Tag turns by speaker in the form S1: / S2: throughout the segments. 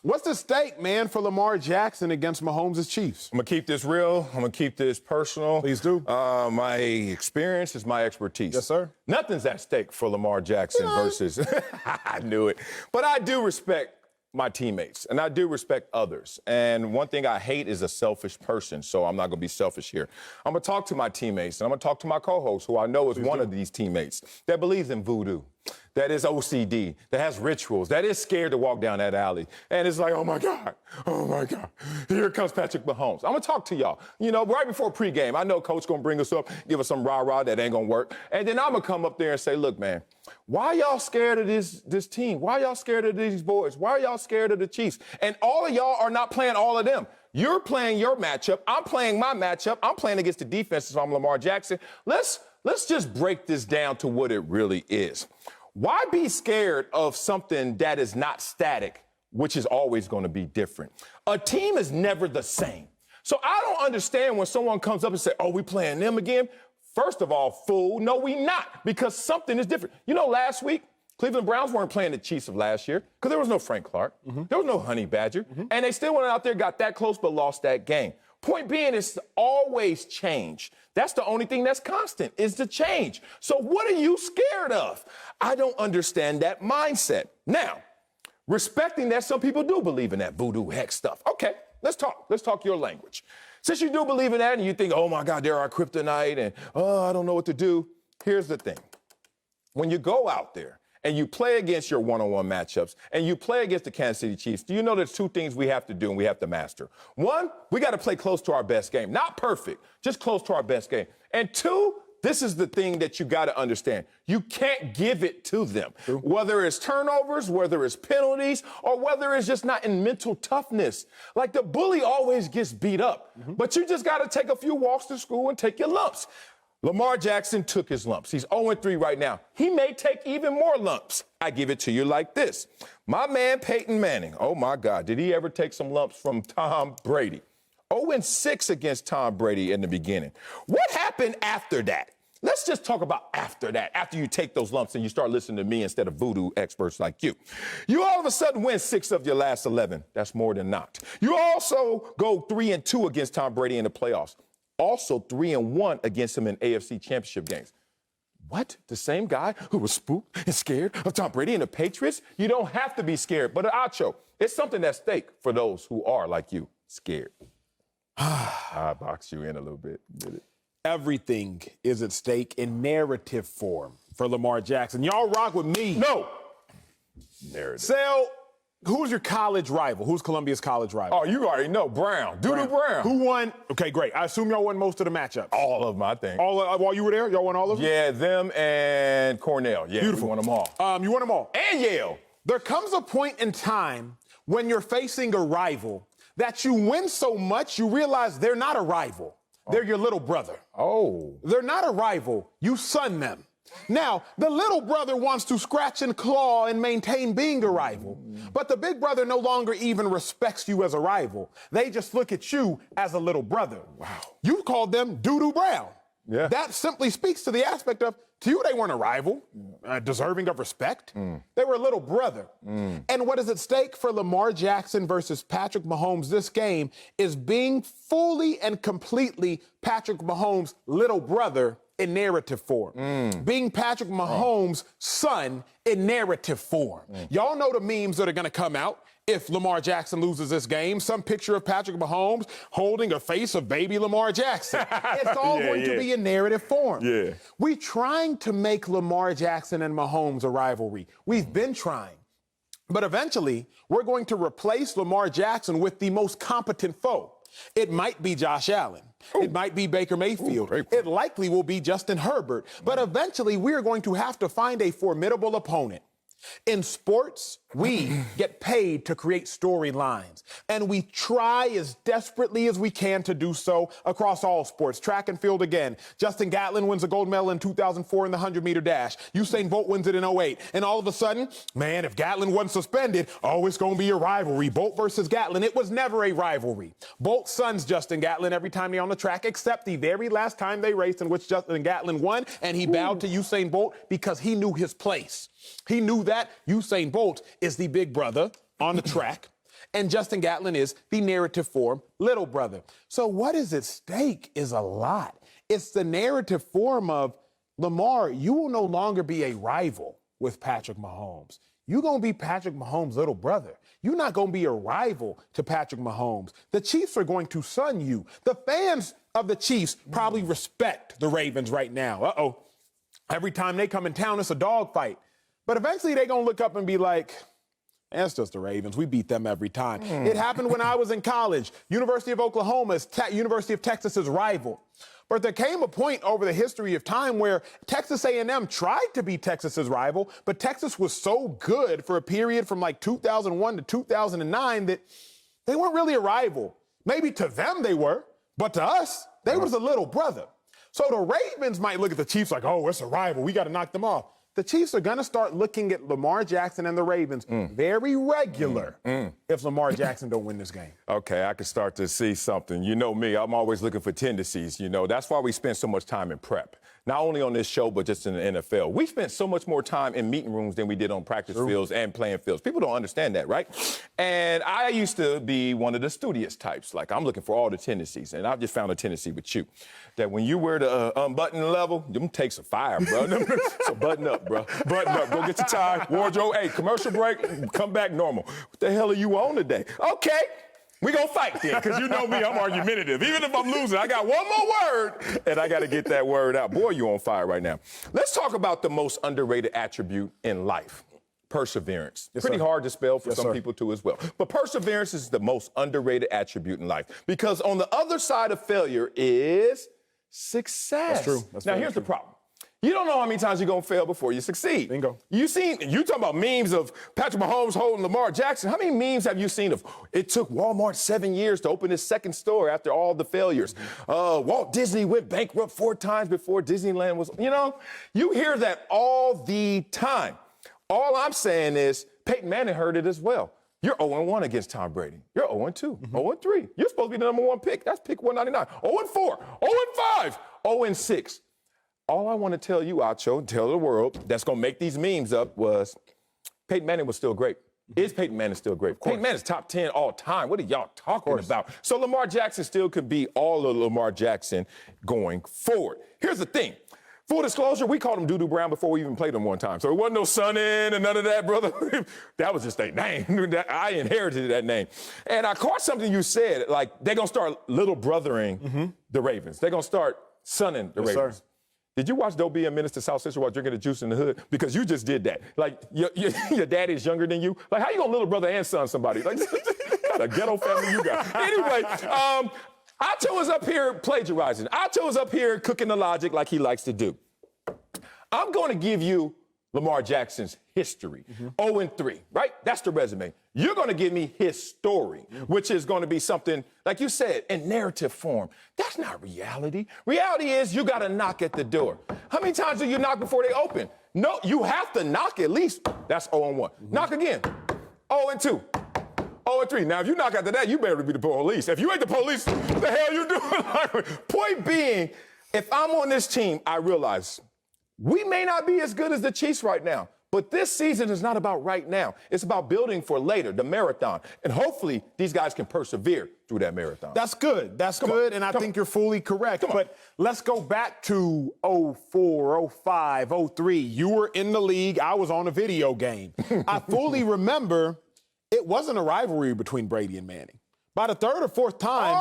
S1: What's the stake, man, for Lamar Jackson against Mahomes' Chiefs?
S2: I'm going to keep this real. I'm going to keep this personal.
S1: Please do.
S2: My experience is my expertise.
S1: Yes, sir.
S2: Nothing's at stake for Lamar Jackson versus I knew it. But I do respect my teammates, and I do respect others. And one thing I hate is a selfish person, so I'm not going to be selfish here. I'm going to talk to my teammates, and I'm going to talk to my co-host, who I know is one of these teammates that believes in voodoo, that is OCD, that has rituals, that is scared to walk down that alley. And it's like, oh, my God, here comes Patrick Mahomes. I'm going to talk to y'all. You know, right before pregame, I know Coach going to bring us up, give us some rah-rah that ain't going to work. And then I'm going to come up there and say, look, man, why y'all scared of this team? Why y'all scared of these boys? Why are y'all scared of the Chiefs? And all of y'all are not playing all of them. You're playing your matchup. I'm playing my matchup. I'm playing against the defenses. So I'm Lamar Jackson. Let's just break this down to what it really is. Why be scared of something that is not static, which is always going to be different? A team is never the same. So I don't understand when someone comes up and say, oh, we playing them again. First of all, fool, no, we not, because something is different. You know, last week, Cleveland Browns weren't playing the Chiefs of last year because there was no Frank Clark. There was no Honey Badger. And they still went out there, got that close, but lost that game. Point being, it's always change. That's the only thing that's constant, is the change. So what are you scared of? I don't understand that mindset. Now, respecting that some people do believe in that voodoo hex stuff. Okay, let's talk. Let's talk your language. Since you do believe in that and you think, oh, my God, they're our kryptonite and, oh, I don't know what to do. Here's the thing. When you go out there and you play against your one-on-one matchups and you play against the Kansas City Chiefs, do you know there's two things we have to do and we have to master? One, we got to play close to our best game. Not perfect, just close to our best game. And two, this is the thing that you got to understand. You can't give it to them. Whether it's turnovers, whether it's penalties, or whether it's just not in mental toughness. Like the bully always gets beat up, but you just got to take a few walks to school and take your lumps. Lamar Jackson took his lumps. He's 0-3 right now. He may take even more lumps. I give it to you like this. My man Peyton Manning, oh, my God, did he ever take some lumps from Tom Brady? 0-6 against Tom Brady in the beginning. What happened after that? Let's just talk about after that, after you take those lumps and you start listening to me instead of voodoo experts like you. You all of a sudden win 6 of your last 11. That's more than not. You also go 3-2 against Tom Brady in the playoffs. Also 3-1 against him in AFC championship games. What? The same guy who was spooked and scared of Tom Brady and the Patriots? You don't have to be scared. But Acho, it's something at stake for those who are, like you, scared. I boxed you in a little bit. Did it?
S1: Everything is at stake in narrative form for Lamar Jackson. Y'all rock with me.
S2: No. Narrative.
S1: Sal, who's your college rival? Who's Columbia's college rival?
S2: Oh, you already know. Brown. Doodoo Brown.
S1: Who won? Okay, great. I assume y'all won most of the matchups.
S2: All of them, I think.
S1: While you were there, y'all won all of them?
S2: Yeah, them and Cornell. Yeah,
S1: beautiful.
S2: We won them all.
S1: You won them all.
S2: And Yale.
S1: There comes a point in time when you're facing a rival that you win so much you realize they're not a rival. They're your little brother.
S2: Oh.
S1: They're not a rival. You son them. Now, the little brother wants to scratch and claw and maintain being a rival, but the big brother no longer even respects you as a rival. They just look at you as a little brother.
S2: Wow.
S1: You called them Doodoo Brown.
S2: Yeah.
S1: That simply speaks to the aspect of, to you, they weren't a rival, deserving of respect. They were a little brother. And what is at stake for Lamar Jackson versus Patrick Mahomes this game is being fully and completely Patrick Mahomes' little brother in narrative form. Being Patrick Mahomes' son in narrative form. Y'all know the memes that are going to come out if Lamar Jackson loses this game. Some picture of Patrick Mahomes holding a face of baby Lamar Jackson. It's all going to be in narrative form. We're trying to make Lamar Jackson and Mahomes a rivalry. We've been trying. But eventually, we're going to replace Lamar Jackson with the most competent foe. It might be Josh Allen. It might be Baker Mayfield. It likely will be Justin Herbert. But eventually, we're going to have to find a formidable opponent. In sports, we get paid to create storylines, and we try as desperately as we can to do so across all sports. Track and field again. Justin Gatlin wins a gold medal in 2004 in the 100-meter dash. Usain Bolt wins it in 2008. And all of a sudden, man, if Gatlin wasn't suspended, oh, it's going to be a rivalry. Bolt versus Gatlin. It was never a rivalry. Bolt's son's Justin Gatlin every time they're on the track, except the very last time they raced in which Justin Gatlin won, and he bowed to Usain Bolt because he knew his place. He knew that Usain Bolt is the big brother on the track, And Justin Gatlin is the narrative form little brother. So what is at stake is a lot. It's the narrative form of, Lamar, you will no longer be a rival with Patrick Mahomes. You're going to be Patrick Mahomes' little brother. You're not going to be a rival to Patrick Mahomes. The Chiefs are going to sun you. The fans of the Chiefs probably respect the Ravens right now. Uh-oh. Every time they come in town, it's a dogfight. But eventually they're going to look up and be like, that's just the Ravens. We beat them every time. It happened when I was in college. University of Oklahoma is University of Texas's rival. But there came a point over the history of time where Texas A&M tried to be Texas's rival, but Texas was so good for a period from like 2001 to 2009 that they weren't really a rival. Maybe to them they were, but to us, they was a little brother. So the Ravens might look at the Chiefs like, oh, it's a rival. We got to knock them off. The Chiefs are going to start looking at Lamar Jackson and the Ravens very regular if Lamar Jackson don't win this game.
S2: Okay, I can start to see something. You know me, I'm always looking for tendencies. You know, that's why we spend so much time in prep. Not only on this show, but just in the NFL. We spent so much more time in meeting rooms than we did on practice fields and playing fields. People don't understand that, right? And I used to be one of the studious types. Like, I'm looking for all the tendencies. And I've just found a tendency with you. That when you wear the unbuttoned level, them takes a fire, bro. So button up, bro. Button up. Go get your tie, wardrobe. Hey, commercial break, come back normal. What the hell are you on today? Okay. We gonna fight then, because you know me, I'm argumentative. Even if I'm losing, I got one more word, and I got to get that word out. Boy, you on fire right now. Let's talk about the most underrated attribute in life, perseverance.
S1: Yes,
S2: Pretty
S1: sir.
S2: hard to spell for
S1: Yes,
S2: some
S1: sir.
S2: people, too, as well. But perseverance is the most underrated attribute in life, because on the other side of failure is success.
S1: That's true. That's
S2: now,
S1: very
S2: here's
S1: true.
S2: the problem. You don't know how many times you're going to fail before you succeed.
S1: Bingo.
S2: You talking about memes of Patrick Mahomes holding Lamar Jackson. How many memes have you seen of it took Walmart 7 years to open his second store after all the failures? Walt Disney went bankrupt 4 times before Disneyland was, you hear that all the time. All I'm saying is Peyton Manning heard it as well. You're 0-1 against Tom Brady. You're 0-2, 0-3. You're supposed to be the number 1 pick. That's pick 199. 0-4, 0-5, 0-6. All I want to tell you, Acho, and tell the world that's going to make these memes up was Peyton Manning was still great. Is Peyton Manning still great? Peyton Manning's top 10 all time. What are y'all talking about? So Lamar Jackson still could be all of Lamar Jackson going forward. Here's the thing. Full disclosure, we called him Doo-Doo Brown before we even played him one time. So it wasn't no son in and none of that, brother. That was just their name. I inherited that name. And I caught something you said, like they're going to start little brothering the Ravens. They're going to start sonning the Ravens.
S1: Sir.
S2: Did you watch Doe be a Menace to South Central while drinking the juice in the hood? Because you just did that. Like, your daddy is younger than you. Like, how you gonna little brother and son somebody? Like, what kind of ghetto family you got? Anyway, Acho is up here plagiarizing. Acho is up here cooking the logic like he likes to do. I'm going to give you Lamar Jackson's history. 0-3, right? That's the resume. You're going to give me his story, which is going to be something, like you said, in narrative form. That's not reality. Reality is you got to knock at the door. How many times do you knock before they open? No, you have to knock at least. That's 0-1. Knock again. 0-2. 0-3. Now, if you knock after that, you better be the police. If you ain't the police, what the hell you doing? Point being, if I'm on this team, I realize we may not be as good as the Chiefs right now, but this season is not about right now. It's about building for later, the marathon. And hopefully these guys can persevere through that marathon.
S1: That's good. That's good, and I think you're fully correct. But let's go back to 04, 05, 03. You were in the league. I was on a video game. I fully remember it wasn't a rivalry between Brady and Manning. By the third or fourth time,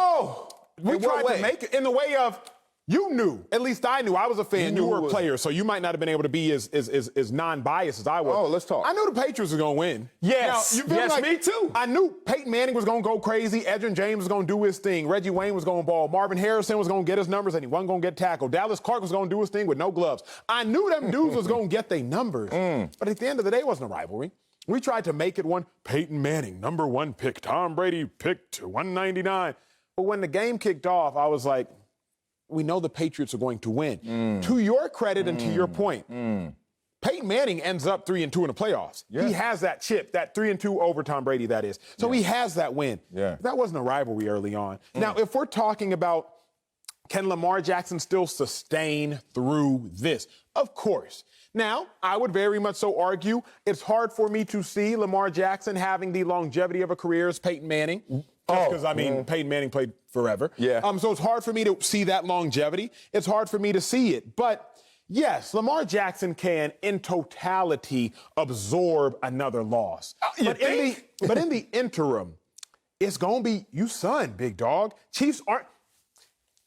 S1: we tried to make it in the way of, you knew, at least I knew. I was a fan. You were a player, so you might not have been able to be as non-biased as I was.
S2: Oh, let's talk.
S1: I knew the Patriots were going to win.
S2: Yes.
S1: Now, you feel
S2: Yes,
S1: like
S2: me too.
S1: I knew Peyton Manning was going to go crazy. Edgerrin James was going to do his thing. Reggie Wayne was going to ball. Marvin Harrison was going to get his numbers, and he wasn't going to get tackled. Dallas Clark was going to do his thing with no gloves. I knew them dudes was going to get their numbers. But at the end of the day, it wasn't a rivalry. We tried to make it one. Peyton Manning, number 1 pick. Tom Brady picked 199. But when the game kicked off, I was like, we know the Patriots are going to win. To your credit and to your point, Peyton Manning ends up 3-2 in the playoffs. Yeah. He has that chip, that 3-2 over Tom Brady, that is. So he has that win.
S2: Yeah.
S1: That wasn't a rivalry early on. Now, if we're talking about can Lamar Jackson still sustain through this? Of course. Now, I would very much so argue it's hard for me to see Lamar Jackson having the longevity of a career as Peyton Manning. Because, Peyton Manning played forever.
S2: Yeah.
S1: So it's hard for me to see that longevity. It's hard for me to see it. But, yes, Lamar Jackson can, in totality, absorb another loss. But in the interim, it's going to be you, son, big dog. Chiefs aren't.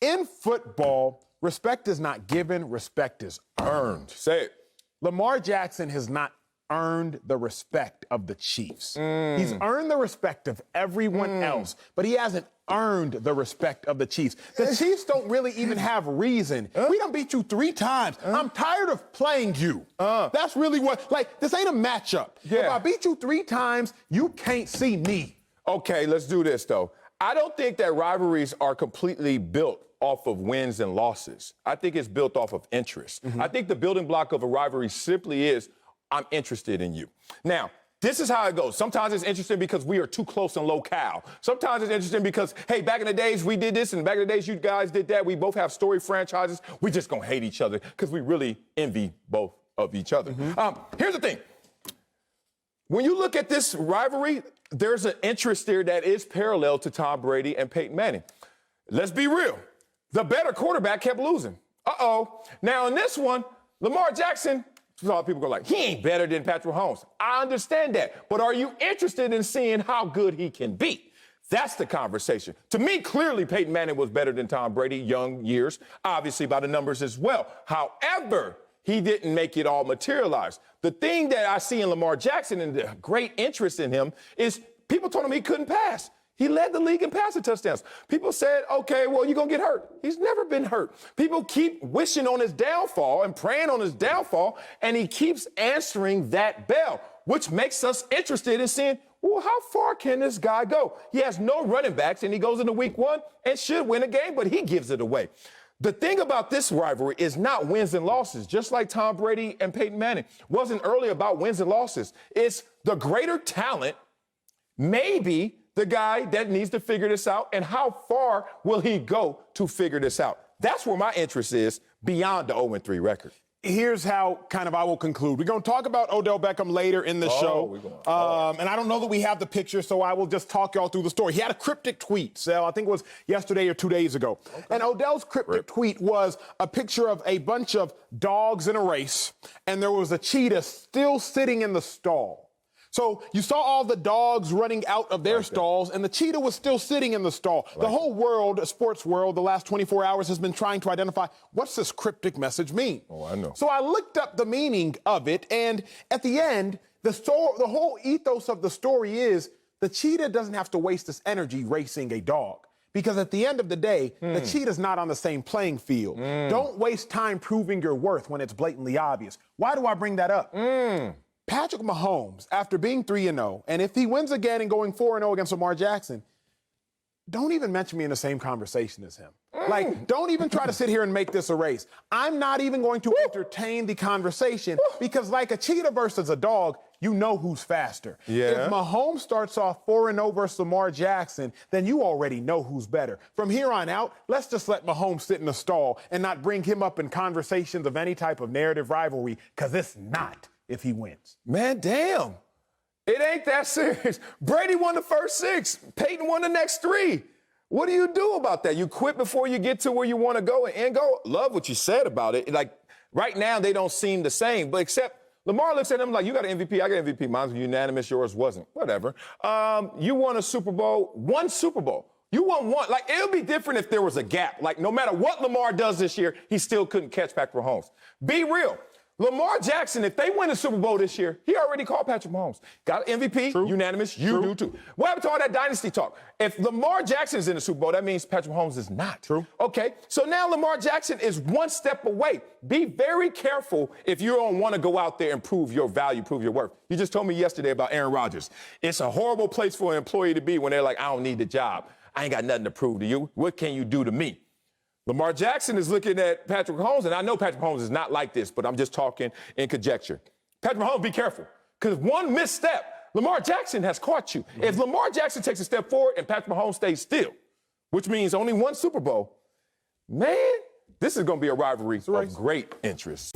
S1: In football, respect is not given, respect is earned.
S2: Say it.
S1: Lamar Jackson has not earned the respect of the Chiefs. He's earned the respect of everyone else, but he hasn't earned the respect of the Chiefs. The Chiefs don't really even have reason. We done beat you 3 times. I'm tired of playing you. That's really what, this ain't a matchup.
S2: Yeah.
S1: If I beat you 3 times, you can't see me.
S2: Okay, let's do this, though. I don't think that rivalries are completely built off of wins and losses. I think it's built off of interest. I think the building block of a rivalry simply is, I'm interested in you. Now, this is how it goes. Sometimes it's interesting because we are too close and locale. Sometimes it's interesting because, hey, back in the days we did this and back in the days you guys did that. We both have story franchises. We just gonna hate each other because we really envy both of each other. Here's the thing. When you look at this rivalry, there's an interest there that is parallel to Tom Brady and Peyton Manning. Let's be real. The better quarterback kept losing. Now, in this one, Lamar Jackson, a lot of people go like, he ain't better than Patrick Mahomes. I understand that. But are you interested in seeing how good he can be? That's the conversation. To me, clearly, Peyton Manning was better than Tom Brady, young years, obviously by the numbers as well. However, he didn't make it all materialize. The thing that I see in Lamar Jackson and the great interest in him is people told him he couldn't pass. He led the league in passing touchdowns. People said, okay, well, you're going to get hurt. He's never been hurt. People keep wishing on his downfall and praying on his downfall, and he keeps answering that bell, which makes us interested in seeing, well, how far can this guy go? He has no running backs, and he goes into week 1 and should win a game, but he gives it away. The thing about this rivalry is not wins and losses, just like Tom Brady and Peyton Manning. Wasn't early about wins and losses. It's the greater talent, maybe the guy that needs to figure this out, and how far will he go to figure this out? That's where my interest is beyond the 0-3 record.
S1: Here's how I will conclude. We're going to talk about Odell Beckham later in the show. And I don't know that we have the picture, so I will just talk y'all through the story. He had a cryptic tweet, so I think it was yesterday or 2 days ago. Okay. And Odell's cryptic tweet was a picture of a bunch of dogs in a race, and there was a cheetah still sitting in the stall. So you saw all the dogs running out of their stalls, and the cheetah was still sitting in the stall. The whole world, the sports world, the last 24 hours has been trying to identify what's this cryptic message mean.
S2: Oh, I know.
S1: So I looked up the meaning of it, and at the end, the whole ethos of the story is the cheetah doesn't have to waste its energy racing a dog. Because at the end of the day, the cheetah's not on the same playing field. Don't waste time proving your worth when it's blatantly obvious. Why do I bring that up? Patrick Mahomes, after being 3-0, and if he wins again and going 4-0 against Lamar Jackson, don't even mention me in the same conversation as him. Don't even try to sit here and make this a race. I'm not even going to entertain the conversation because like a cheetah versus a dog, you know who's faster. If Mahomes starts off 4-0 versus Lamar Jackson, then you already know who's better. From here on out, let's just let Mahomes sit in the stall and not bring him up in conversations of any type of narrative rivalry, because it's not if he wins.
S2: Man, damn. It ain't that serious. Brady won the first 6. Peyton won the next 3. What do you do about that? You quit before you get to where you want to go and go. Love what you said about it. Like, right now, they don't seem the same. But except Lamar looks at him like, you got an MVP, I got an MVP. Mine's unanimous, yours wasn't. Whatever. You won a Super Bowl, 1 Super Bowl. You won 1. Like, it would be different if there was a gap. Like, no matter what Lamar does this year, he still couldn't catch Patrick Mahomes. Be real. Lamar Jackson, if they win the Super Bowl this year, he already called Patrick Mahomes. Got an MVP, unanimous, you do too. What happened to all that dynasty talk? If Lamar Jackson is in the Super Bowl, that means Patrick Mahomes is not. Okay, so now Lamar Jackson is 1 step away. Be very careful if you don't want to go out there and prove your value, prove your worth. You just told me yesterday about Aaron Rodgers. It's a horrible place for an employee to be when they're like, I don't need the job. I ain't got nothing to prove to you. What can you do to me? Lamar Jackson is looking at Patrick Mahomes, and I know Patrick Mahomes is not like this, but I'm just talking in conjecture. Patrick Mahomes, be careful, because 1 misstep, Lamar Jackson has caught you. If Lamar Jackson takes a step forward and Patrick Mahomes stays still, which means only 1 Super Bowl, man, this is going to be a rivalry of great interest.